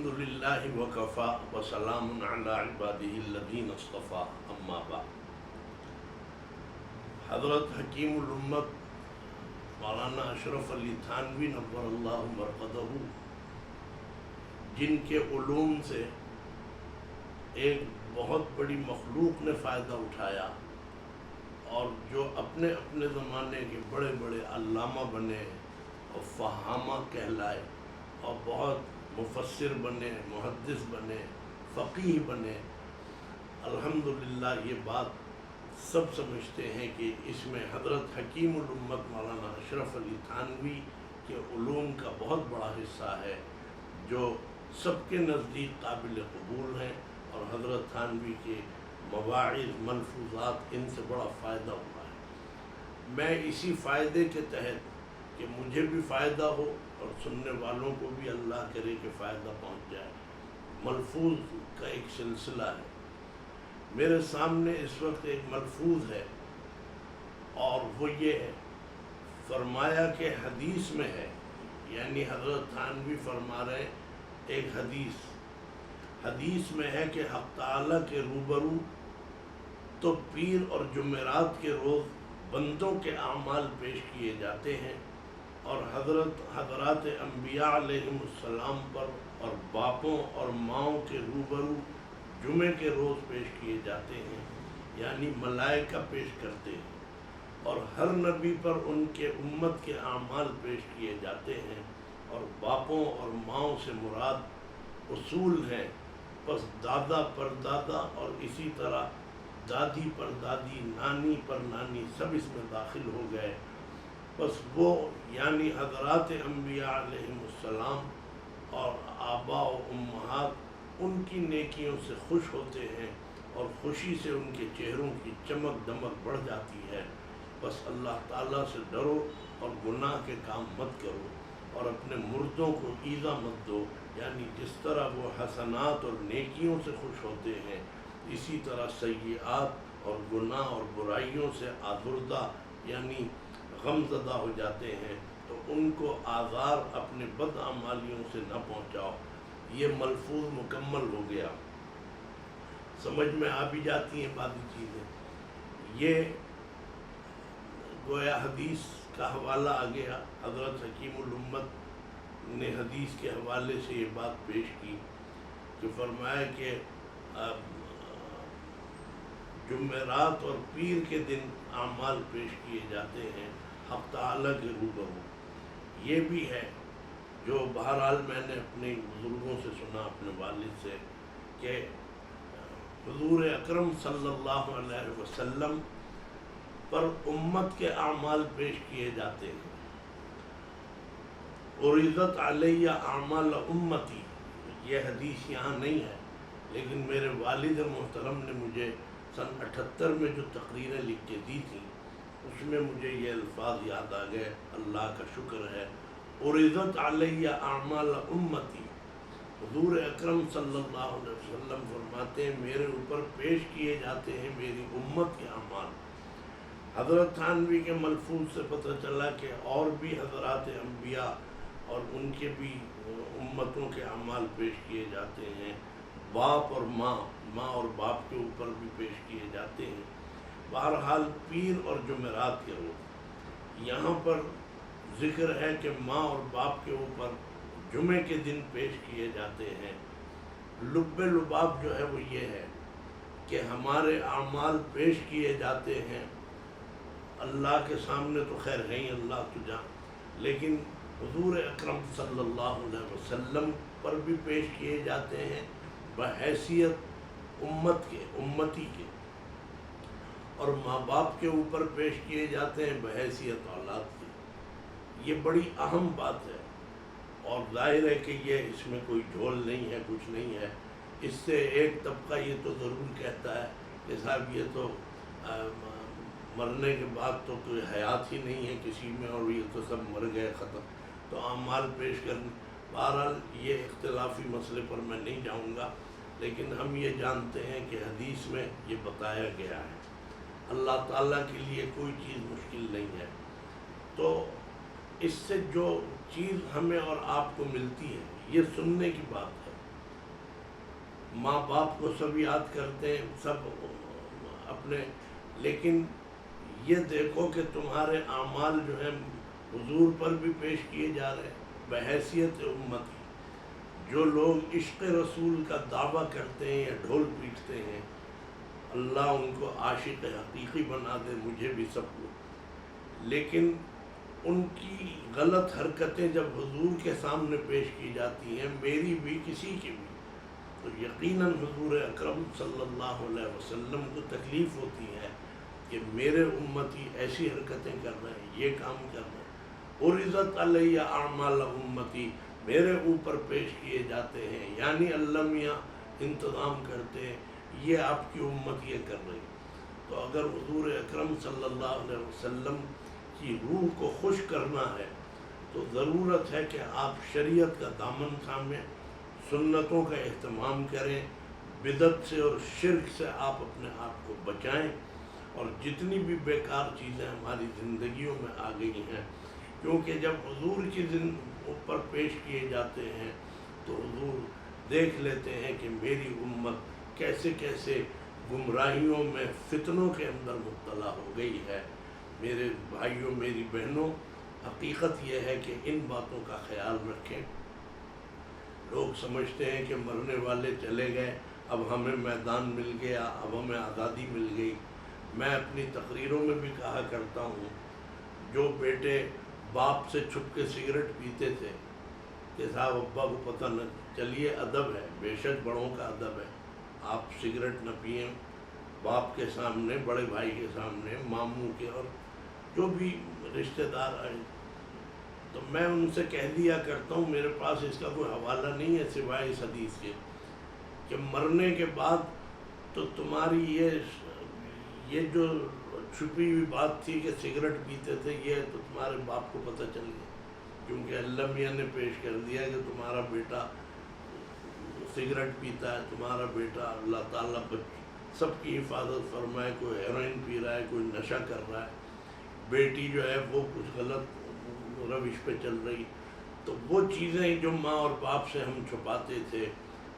الحمدللہ وکفا وسلام علی عبادہ الذین اصطفیٰ اما بعد۔ حضرت حکیم الامت مولانا اشرف علی تھانوی نور اللہ مرقدہ، جن کے علوم سے ایک بہت بڑی مخلوق نے فائدہ اٹھایا اور جو اپنے اپنے زمانے کے بڑے بڑے علامہ بنے اور فہامہ کہلائے اور بہت مفسر بنے، محدث بنے، فقیہ بنے، الحمدللہ یہ بات سب سمجھتے ہیں کہ اس میں حضرت حکیم الامت مولانا اشرف علی تھانوی کے علوم کا بہت بڑا حصہ ہے جو سب کے نزدیک قابل قبول ہیں، اور حضرت تھانوی کے مواعظ، ملفوظات، ان سے بڑا فائدہ ہوا ہے۔ میں اسی فائدے کے تحت کہ مجھے بھی فائدہ ہو اور سننے والوں کو بھی اللہ کرے کہ فائدہ پہنچ جائے، ملفوظ کا ایک سلسلہ ہے۔ میرے سامنے اس وقت ایک ملفوظ ہے اور وہ یہ ہے، فرمایا کہ حدیث میں ہے، یعنی حضرت تھانوی فرما رہے ہیں ایک حدیث میں ہے کہ حق تعالیٰ کے روبرو تو پیر اور جمعرات کے روز بندوں کے اعمال پیش کیے جاتے ہیں، اور حضرات انبیاء علیہم السلام پر اور باپوں اور ماؤں کے روبرو جمعے کے روز پیش کیے جاتے ہیں، یعنی ملائکہ پیش کرتے ہیں، اور ہر نبی پر ان کے امت کے اعمال پیش کیے جاتے ہیں، اور باپوں اور ماؤں سے مراد اصول ہیں، پس دادا پر دادا اور اسی طرح دادی پر دادی، نانی پر نانی، سب اس میں داخل ہو گئے۔ بس وہ یعنی حضرات انبیاء علیہم السلام اور آباء و امہات ان کی نیکیوں سے خوش ہوتے ہیں اور خوشی سے ان کے چہروں کی چمک دمک بڑھ جاتی ہے۔ بس اللہ تعالیٰ سے ڈرو اور گناہ کے کام مت کرو اور اپنے مردوں کو ایذا مت دو، یعنی جس طرح وہ حسنات اور نیکیوں سے خوش ہوتے ہیں اسی طرح سیئات اور گناہ اور برائیوں سے آزردہ یعنی غم زدہ ہو جاتے ہیں، تو ان کو آزار اپنے بدعمالیوں سے نہ پہنچاؤ۔ یہ ملفوظ مکمل ہو گیا، سمجھ میں آ بھی جاتی ہیں بعض چیزیں۔ یہ گویا حدیث کا حوالہ آ گیا، حضرت حکیم الامت نے حدیث کے حوالے سے یہ بات پیش کی کہ فرمایا کہ جمعرات اور پیر کے دن اعمال پیش کیے جاتے ہیں حق تعالیٰ کے روبرو۔ یہ بھی ہے جو بہرحال میں نے اپنے بزرگوں سے سنا، اپنے والد سے، کہ حضور اکرم صلی اللہ علیہ وسلم پر امت کے اعمال پیش کیے جاتے ہیں۔ عرضت علیہ اعمال امتی، یہ حدیث یہاں نہیں ہے، لیکن میرے والد محترم نے مجھے سن 78 میں جو تقریریں لکھ کے دی تھیں اس میں مجھے یہ الفاظ یاد آ گئے، اللہ کا شکر ہے۔ عرضت علیہ اعمال امتی، حضور اکرم صلی اللہ علیہ وسلم فرماتے ہیں میرے اوپر پیش کیے جاتے ہیں میری امت کے اعمال۔ حضرت تھانوی کے ملفوظ سے پتہ چلا کہ اور بھی حضرات انبیاء اور ان کے بھی امتوں کے اعمال پیش کیے جاتے ہیں، باپ اور ماں اور باپ کے اوپر بھی پیش کیے جاتے ہیں۔ بہرحال پیر اور جمعرات کے روز یہاں پر ذکر ہے کہ ماں اور باپ کے اوپر جمعے کے دن پیش کیے جاتے ہیں۔ لب لباب جو ہے وہ یہ ہے کہ ہمارے اعمال پیش کیے جاتے ہیں اللہ کے سامنے، تو خیر ہے ہی اللہ تو جان، لیکن حضور اکرم صلی اللہ علیہ وسلم پر بھی پیش کیے جاتے ہیں بحیثیت امتی کے، اور ماں باپ کے اوپر پیش کیے جاتے ہیں بحیثیت اولاد کے۔ یہ بڑی اہم بات ہے، اور ظاہر ہے کہ یہ اس میں کوئی جھول نہیں ہے، کچھ نہیں ہے۔ اس سے ایک طبقہ یہ تو ضرور کہتا ہے کہ صاحب یہ تو مرنے کے بعد تو کوئی حیات ہی نہیں ہے کسی میں، اور یہ تو سب مر گئے، ختم، تو اعمال پیش کرنے۔ بہرحال یہ اختلافی مسئلے پر میں نہیں جاؤں گا، لیکن ہم یہ جانتے ہیں کہ حدیث میں یہ بتایا گیا ہے، اللہ تعالیٰ کے لیے کوئی چیز مشکل نہیں ہے۔ تو اس سے جو چیز ہمیں اور آپ کو ملتی ہے یہ سننے کی بات ہے، ماں باپ کو سب یاد کرتے ہیں، سب اپنے، لیکن یہ دیکھو کہ تمہارے اعمال جو ہیں حضور پر بھی پیش کیے جا رہے ہیں بحیثیت امتی۔ جو لوگ عشق رسول کا دعویٰ کرتے ہیں یا ڈھول پیٹتے ہیں، اللہ ان کو عاشق حقیقی بنا دے، مجھے بھی سب کو، لیکن ان کی غلط حرکتیں جب حضور کے سامنے پیش کی جاتی ہیں، میری بھی کسی کی بھی، تو یقیناً حضور اکرم صلی اللہ علیہ وسلم کو تکلیف ہوتی ہے کہ میرے امتی ایسی حرکتیں کر رہے ہیں، یہ کام کر رہے ہیں۔ عرضت علیہ اعمال امتی، میرے اوپر پیش کیے جاتے ہیں، یعنی اللہ میاں انتظام کرتے ہیں، یہ آپ کی امت یہ کر رہی۔ تو اگر حضور اکرم صلی اللہ علیہ وسلم کی روح کو خوش کرنا ہے تو ضرورت ہے کہ آپ شریعت کا دامن تھامیں، سنتوں کا اہتمام کریں، بدعت سے اور شرک سے آپ اپنے آپ کو بچائیں، اور جتنی بھی بیکار چیزیں ہماری زندگیوں میں آ گئی ہیں، کیونکہ جب حضور کی اوپر پیش کیے جاتے ہیں تو حضور دیکھ لیتے ہیں کہ میری امت کیسے کیسے گمراہیوں میں، فتنوں کے اندر مبتلا ہو گئی ہے۔ میرے بھائیوں، میری بہنوں، حقیقت یہ ہے کہ ان باتوں کا خیال رکھیں۔ لوگ سمجھتے ہیں کہ مرنے والے چلے گئے، اب ہمیں میدان مل گیا، اب ہمیں آزادی مل گئی۔ میں اپنی تقریروں میں بھی کہا کرتا ہوں، جو بیٹے باپ سے چھپ کے سگریٹ پیتے تھے کہ صاحب ابا کو پتہ نہ چلیے، ادب ہے، بے شک بڑوں کا ادب ہے، آپ سگریٹ نہ پئیں باپ کے سامنے، بڑے بھائی کے سامنے، ماموں کے اور جو بھی رشتہ دار آئے، تو میں ان سے کہہ دیا کرتا ہوں، میرے پاس اس کا کوئی حوالہ نہیں ہے سوائے اس حدیث کے، کہ مرنے کے بعد تو تمہاری یہ جو چھپی ہوئی بات تھی کہ سگریٹ پیتے تھے، یہ تو تمہارے باپ کو پتہ چل گیا، کیونکہ اللہ میاں نے پیش کر دیا کہ تمہارا بیٹا سگریٹ پیتا ہے، تمہارا بیٹا، اللہ تعالیٰ سب کی حفاظت فرمائے، کوئی ہیروئن پی رہا ہے، کوئی نشہ کر رہا ہے، بیٹی جو ہے وہ کچھ غلط روش پہ چل رہی، تو وہ چیزیں جو ماں اور باپ سے ہم چھپاتے تھے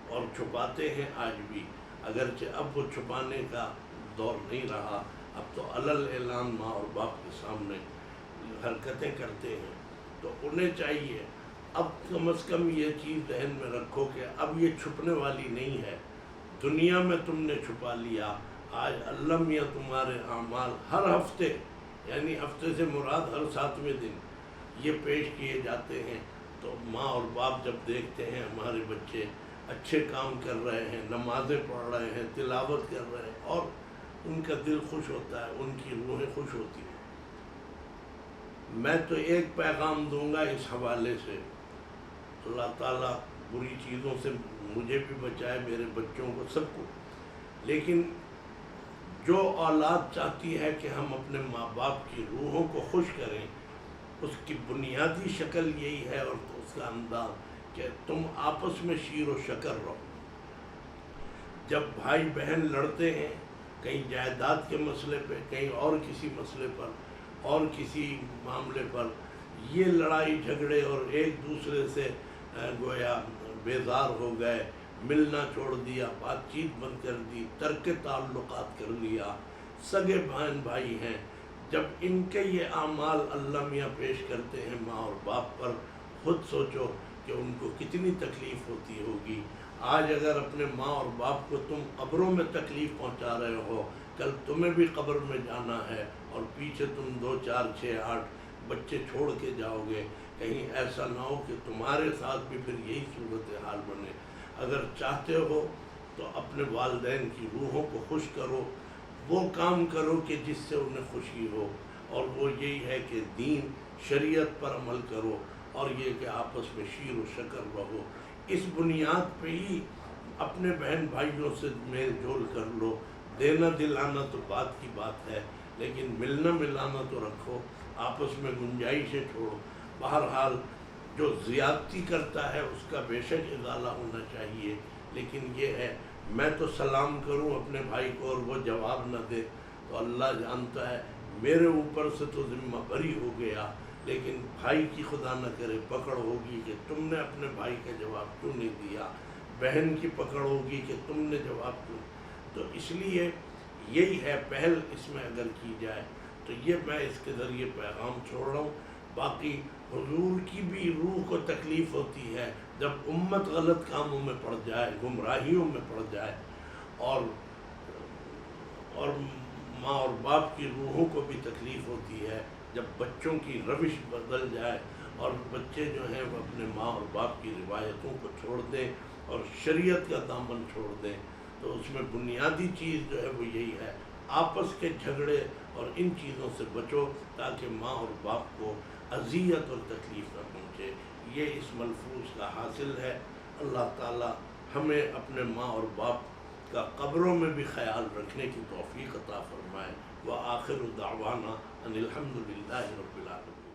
اور چھپاتے ہیں آج بھی، اگرچہ اب وہ چھپانے کا دور نہیں رہا، اب تو علل اعلان ماں اور باپ کے سامنے حرکتیں کرتے ہیں، تو انہیں چاہیے اب کم از کم یہ چیز ذہن میں رکھو کہ اب یہ چھپنے والی نہیں ہے، دنیا میں تم نے چھپا لیا، آج اللہ میاں تمہارے اعمال ہر ہفتے، یعنی ہفتے سے مراد ہر 7ویں دن یہ پیش کیے جاتے ہیں، تو ماں اور باپ جب دیکھتے ہیں ہمارے بچے اچھے کام کر رہے ہیں، نمازیں پڑھ رہے ہیں، تلاوت کر رہے ہیں، اور ان کا دل خوش ہوتا ہے، ان کی روحیں خوش ہوتی ہیں۔ میں تو ایک پیغام دوں گا اس حوالے سے، اللہ تعالیٰ بری چیزوں سے مجھے بھی بچائے، میرے بچوں کو، سب کو، لیکن جو اولاد چاہتی ہے کہ ہم اپنے ماں باپ کی روحوں کو خوش کریں، اس کی بنیادی شکل یہی ہے، اور اس کا انداز کہ تم آپس میں شیر و شکر رہو۔ جب بھائی بہن لڑتے ہیں کہیں جائیداد کے مسئلے پہ، کہیں اور کسی مسئلے پر، اور کسی معاملے پر، یہ لڑائی جھگڑے اور ایک دوسرے سے گویا بیزار ہو گئے، ملنا چھوڑ دیا، بات چیت بند کر دی، ترک تعلقات کر لیا، سگے بہن بھائی ہیں، جب ان کے یہ اعمال اللہ میاں پیش کرتے ہیں ماں اور باپ پر، خود سوچو کہ ان کو کتنی تکلیف ہوتی ہوگی۔ آج اگر اپنے ماں اور باپ کو تم قبروں میں تکلیف پہنچا رہے ہو، کل تمہیں بھی قبر میں جانا ہے، اور پیچھے تم 2 4 6 8 بچے چھوڑ کے جاؤ گے، کہیں ایسا نہ ہو کہ تمہارے ساتھ بھی پھر یہی صورتحال بنے۔ اگر چاہتے ہو تو اپنے والدین کی روحوں کو خوش کرو، وہ کام کرو کہ جس سے انہیں خوشی ہو، اور وہ یہی ہے کہ دین شریعت پر عمل کرو، اور یہ کہ آپس میں شیر و شکر رہو۔ اس بنیاد پہ ہی اپنے بہن بھائیوں سے میل جول کر لو، دینا دلانا تو بات کی بات ہے، لیکن ملنا ملانا تو رکھو، آپس میں گنجائشیں چھوڑو۔ بہرحال جو زیادتی کرتا ہے اس کا بے شک ازالہ ہونا چاہیے، لیکن یہ ہے میں تو سلام کروں اپنے بھائی کو اور وہ جواب نہ دے تو اللہ جانتا ہے میرے اوپر سے تو ذمہ بری ہو گیا، لیکن بھائی کی خدا نہ کرے پکڑ ہوگی کہ تم نے اپنے بھائی کا جواب کیوں نہیں دیا۔ بہن کی پکڑ ہوگی کہ تم نے جواب کیوں. تو اس لیے یہی ہے پہل اس میں اگر کی جائے تو یہ میں اس کے ذریعے پیغام چھوڑ رہا ہوں. باقی حضور کی بھی روح کو تکلیف ہوتی ہے جب امت غلط کاموں میں پڑ جائے، گمراہیوں میں پڑ جائے، اور ماں اور باپ کی روحوں کو بھی تکلیف ہوتی ہے جب بچوں کی روش بدل جائے اور بچے جو ہیں وہ اپنے ماں اور باپ کی روایتوں کو چھوڑ دیں اور شریعت کا دامن چھوڑ دیں. تو اس میں بنیادی چیز جو ہے وہ یہی ہے، آپس کے جھگڑے اور ان چیزوں سے بچو تاکہ ماں اور باپ کو اذیت اور تکلیف نہ پہنچے. یہ اس ملفوظ کا حاصل ہے. اللہ تعالی ہمیں اپنے ماں اور باپ کا قبروں میں بھی خیال رکھنے کی توفیق عطا فرمائے. وآخر دعوانا ان الحمد للہ رب العالمین.